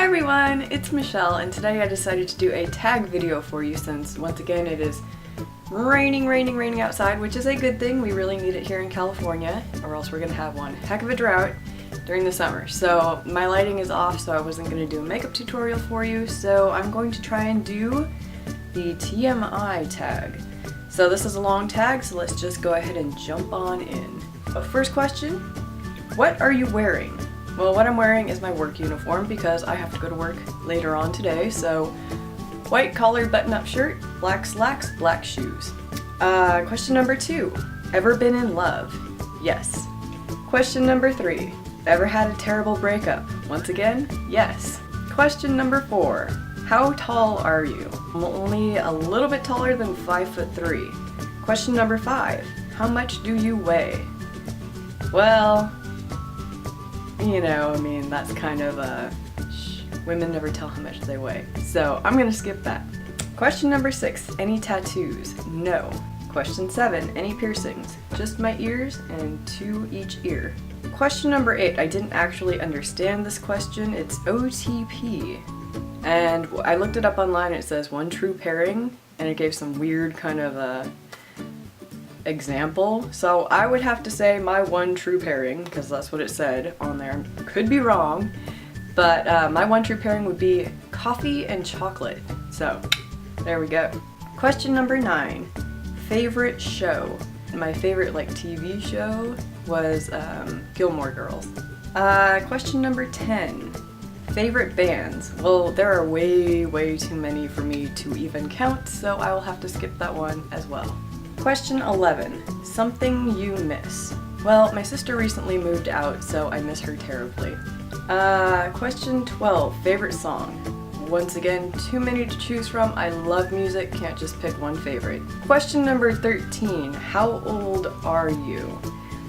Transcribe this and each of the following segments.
Hi everyone, it's Michelle, and today I decided to do a tag video for you since once again it is raining outside, which is a good thing. We really need it here in California, or else we're gonna have one heck of a drought during the summer. So my lighting is off, so I wasn't gonna do a makeup tutorial for you, so I'm going to try and do the TMI tag. So this is a long tag, so let's just go ahead and jump on in. But first question, what are you wearing? Well, what I'm wearing is my work uniform because I have to go to work later on today, so white collared button-up shirt, black slacks, black shoes. Question number 2, ever been in love? Yes. Question number 3, ever had a terrible breakup? Once again, yes. Question number 4, how tall are you? I'm only a little bit taller than 5'3". Question number 5, how much do you weigh? Well, you know, I mean, that's kind of women never tell how much they weigh, so I'm gonna skip that. Question number 6, any tattoos? No. Question 7, any piercings? Just my ears and 2 each ear. Question number 8, I didn't actually understand this question. It's OTP. And I looked it up online, it says one true pairing, and it gave some weird kind of example. So I would have to say my one true pairing, because that's what it said on there. Could be wrong, but my one true pairing would be coffee and chocolate. So there we go. Question number 9, favorite show. My favorite TV show was Gilmore Girls. Question number 10, favorite bands. Well, there are way too many for me to even count, so I will have to skip that one as well. Question 11, something you miss. Well, my sister recently moved out, so I miss her terribly. Question 12, favorite song. Once again, too many to choose from. I love music, can't just pick one favorite. Question number 13, how old are you?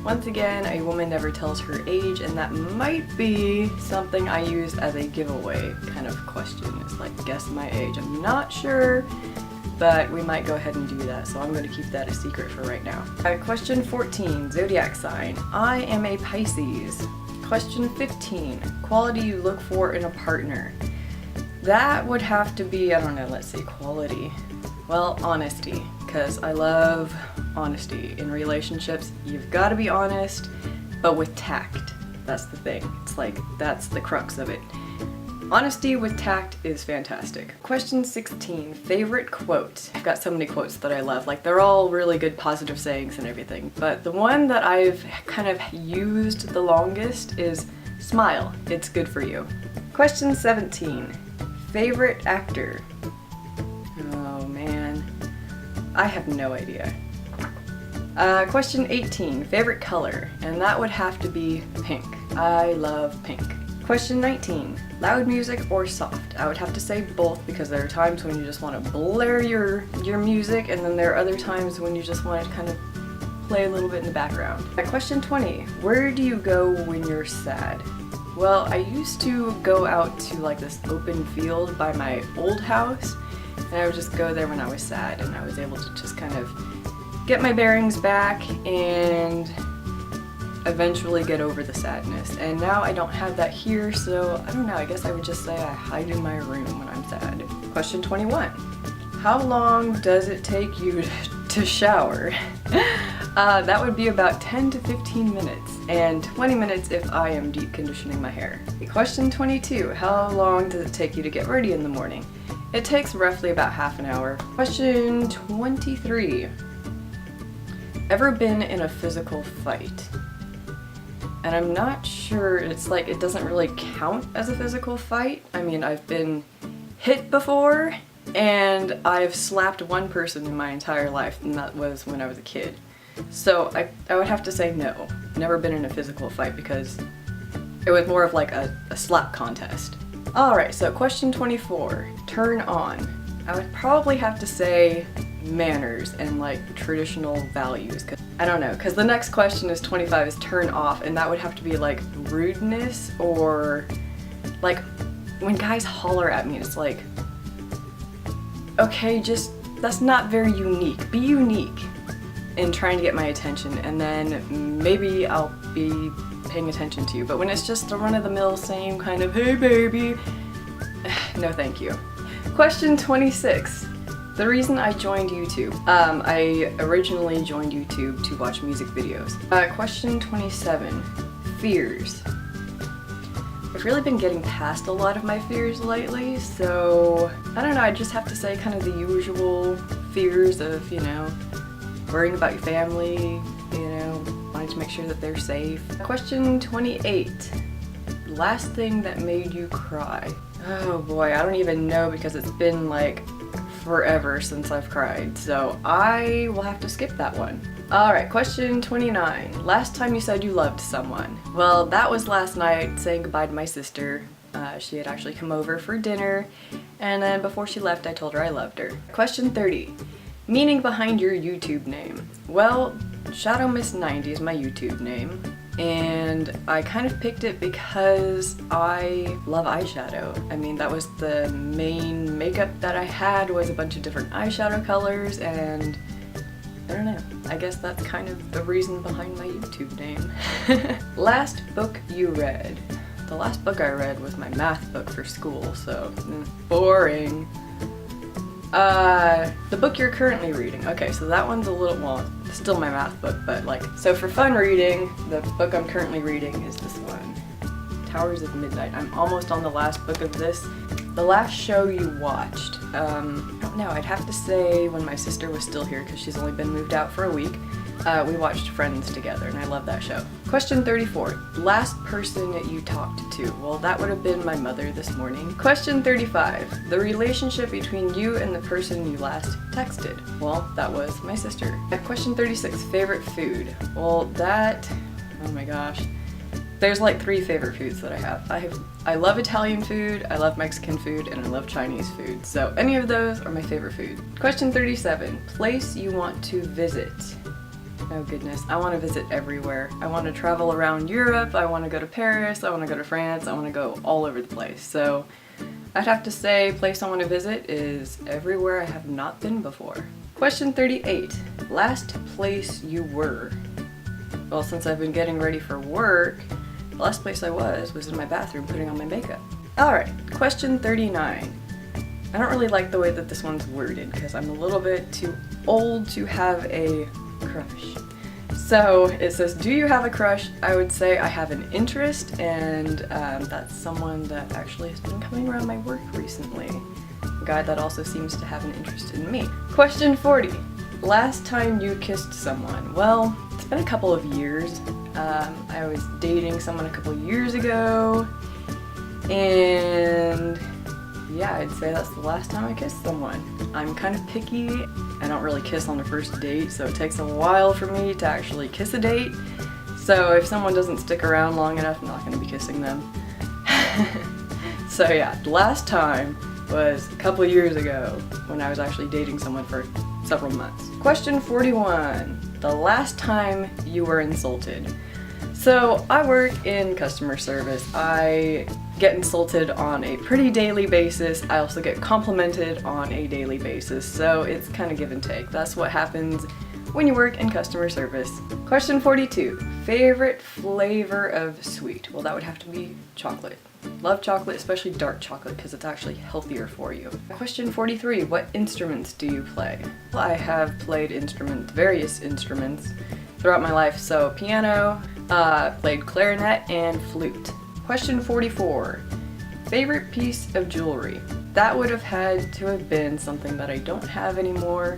Once again, a woman never tells her age, and that might be something I use as a giveaway kind of question. It's like, guess my age. I'm not sure, but we might go ahead and do that, so I'm going to keep that a secret for right now. Question 14, zodiac sign. I am a Pisces. Question 15, quality you look for in a partner. That would have to be, I don't know, let's see, quality. Well, honesty, because I love honesty. In relationships, you've got to be honest, but with tact. That's the thing. It's like, that's the crux of it. Honesty with tact is fantastic. Question 16, favorite quote. I've got so many quotes that I love. They're all really good positive sayings and everything, but the one that I've kind of used the longest is smile, it's good for you. Question 17, favorite actor. Oh man, I have no idea. Question 18, favorite color, and that would have to be pink. I love pink. Question 19, loud music or soft? I would have to say both, because there are times when you just want to blare your music, and then there are other times when you just want to kind of play a little bit in the background. Question 20, where do you go when you're sad? Well, I used to go out to this open field by my old house, and I would just go there when I was sad, and I was able to just kind of get my bearings back and eventually get over the sadness. And now I don't have that here, so I don't know, I guess I would just say I hide in my room when I'm sad. Question 21, how long does it take you to shower? That would be about 10 to 15 minutes, and 20 minutes if I am deep conditioning my hair. Question 22, how long does it take you to get ready in the morning? It takes roughly about half an hour. Question 23, ever been in a physical fight? And I'm not sure, it's it doesn't really count as a physical fight. I mean, I've been hit before, and I've slapped one person in my entire life, and that was when I was a kid. So I would have to say no, never been in a physical fight, because it was more of a slap contest. Alright, so question 24, turn on. I would probably have to say manners and traditional values. I don't know, because the next question is 25 is turn off, and that would have to be rudeness, or when guys holler at me, it's okay, just that's not very unique. Be unique in trying to get my attention, and then maybe I'll be paying attention to you. But when it's just the run-of-the-mill same kind of, hey baby, no thank you. Question 26. The reason I joined YouTube. I originally joined YouTube to watch music videos. Question 27. Fears. I've really been getting past a lot of my fears lately, so I don't know, I just have to say kind of the usual fears of, you know, worrying about your family, you know, wanting to make sure that they're safe. Question 28. Last thing that made you cry. Oh boy, I don't even know because it's been like forever since I've cried, so I will have to skip that one. Alright, question 29. Last time you said you loved someone. Well, that was last night saying goodbye to my sister. She had actually come over for dinner, and then before she left I told her I loved her. Question 30. Meaning behind your YouTube name. Well, Shadow Miss 90 is my YouTube name, and I kind of picked it because I love eyeshadow. I mean, that was the main makeup that I had, was a bunch of different eyeshadow colors, and I don't know, I guess that's kind of the reason behind my YouTube name. Last book you read. The last book I read was my math book for school, so boring. The book you're currently reading. Okay, so that one's a little, well, it's still my math book, but like, so for fun reading, the book I'm currently reading is this one, Towers of Midnight. I'm almost on the last book of this. The last show you watched. I don't know, I'd have to say when my sister was still here, because she's only been moved out for a week, we watched Friends together, and I love that show. Question 34. Last person that you talked to. Well, that would have been my mother this morning. Question 35. The relationship between you and the person you last texted. Well, that was my sister. Question 36. Favorite food. Well, that, oh my gosh. There's like 3 favorite foods that I have. I love Italian food, I love Mexican food, and I love Chinese food. So any of those are my favorite food. Question 37. Place you want to visit. Oh goodness, I want to visit everywhere. I want to travel around Europe, I want to go to Paris, I want to go to France, I want to go all over the place. So I'd have to say place I want to visit is everywhere I have not been before. Question 38. Last place you were. Well, since I've been getting ready for work, the last place I was in my bathroom putting on my makeup. Alright, question 39. I don't really like the way that this one's worded because I'm a little bit too old to have a crush. So it says, do you have a crush? I would say I have an interest, and that's someone that actually has been coming around my work recently. A guy that also seems to have an interest in me. Question 40. Last time you kissed someone. Well, it's been a couple of years. I was dating someone a couple years ago, and yeah, I'd say that's the last time I kissed someone. I'm kind of picky. I don't really kiss on the first date, so it takes a while for me to actually kiss a date. So if someone doesn't stick around long enough, I'm not going to be kissing them. So yeah, the last time was a couple years ago when I was actually dating someone for several months. Question 41. The last time you were insulted. So I work in customer service. I get insulted on a pretty daily basis. I also get complimented on a daily basis. So it's kind of give and take. That's what happens when you work in customer service. Question 42. Favorite flavor of sweet? Well, that would have to be chocolate. Love chocolate, especially dark chocolate, because it's actually healthier for you. Question 43. What instruments do you play? Well, I have played various instruments throughout my life. So piano, played clarinet, and flute. Question 44. Favorite piece of jewelry? That would have had to have been something that I don't have anymore.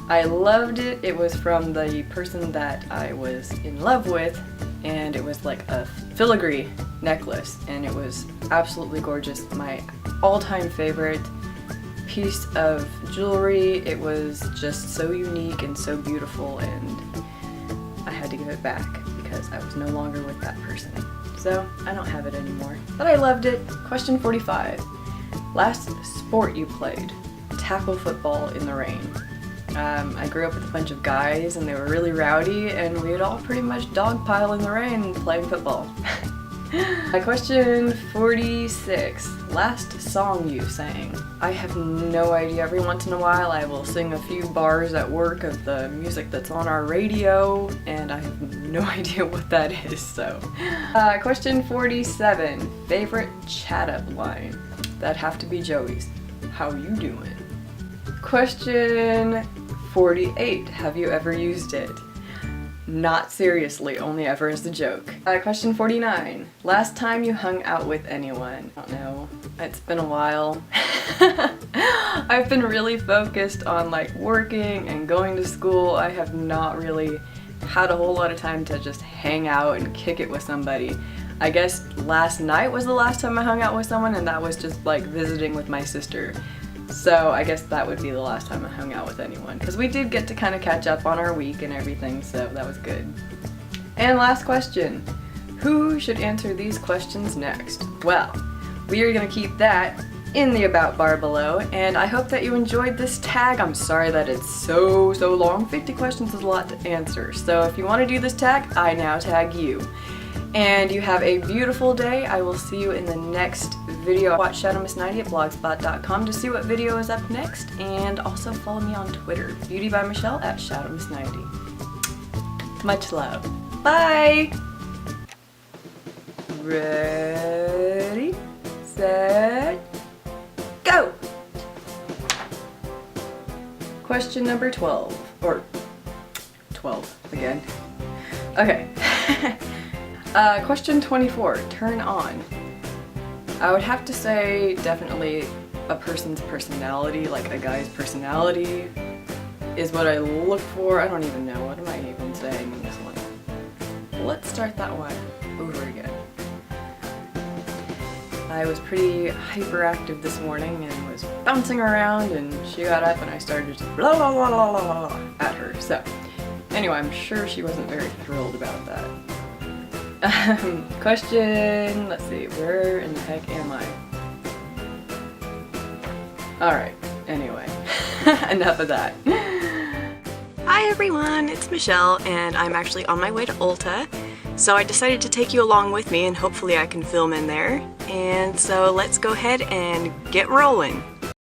I loved it. It was from the person that I was in love with, and it was like a filigree necklace, and it was absolutely gorgeous. My all-time favorite piece of jewelry. It was just so unique and so beautiful, and I had to give it back because I was no longer with that person. So I don't have it anymore, but I loved it. Question 45. Last sport you played? Tackle football in the rain. I grew up with a bunch of guys, and they were really rowdy, and we'd all pretty much dogpile in the rain playing football. Question 46. Last song you sang? I have no idea. Every once in a while I will sing a few bars at work of the music that's on our radio, and I have no idea what that is, so. Question 47. Favorite chat-up line? that'd have to be Joey's. How you doing? Question 48. Have you ever used it? Not seriously, only ever as a joke. Question 49. Last time you hung out with anyone? I don't know. It's been a while. I've been really focused on like working and going to school. I have not really had a whole lot of time to just hang out and kick it with somebody. I guess last night was the last time I hung out with someone, and that was just like visiting with my sister. So I guess that would be the last time I hung out with anyone, because we did get to kind of catch up on our week and everything, so that was good. And last question. Who should answer these questions next? Well, we are going to keep that in the about bar below, and I hope that you enjoyed this tag. I'm sorry that it's so long. 50 questions is a lot to answer, so if you want to do this tag, I now tag you. And you have a beautiful day. I will see you in the next video. Watch ShadowMiss90 at blogspot.com to see what video is up next, and also follow me on Twitter, Beauty by Michelle at ShadowMiss90. Much love. Bye! Ready, set, go! Question number 12, or 12 again. Okay. Question 24, turn on. I would have to say definitely a person's personality, like a guy's personality is what I look for. I don't even know, what am I even saying in this one? Let's start that one over again. I was pretty hyperactive this morning and was bouncing around, and she got up and I started to blah blah blah blah blah blah at her. So anyway, I'm sure she wasn't very thrilled about that. Question, let's see, where in the heck am I? Alright, anyway, enough of that. Hi everyone, it's Michelle, and I'm actually on my way to Ulta, so I decided to take you along with me, and hopefully I can film in there. And so let's go ahead and get rolling.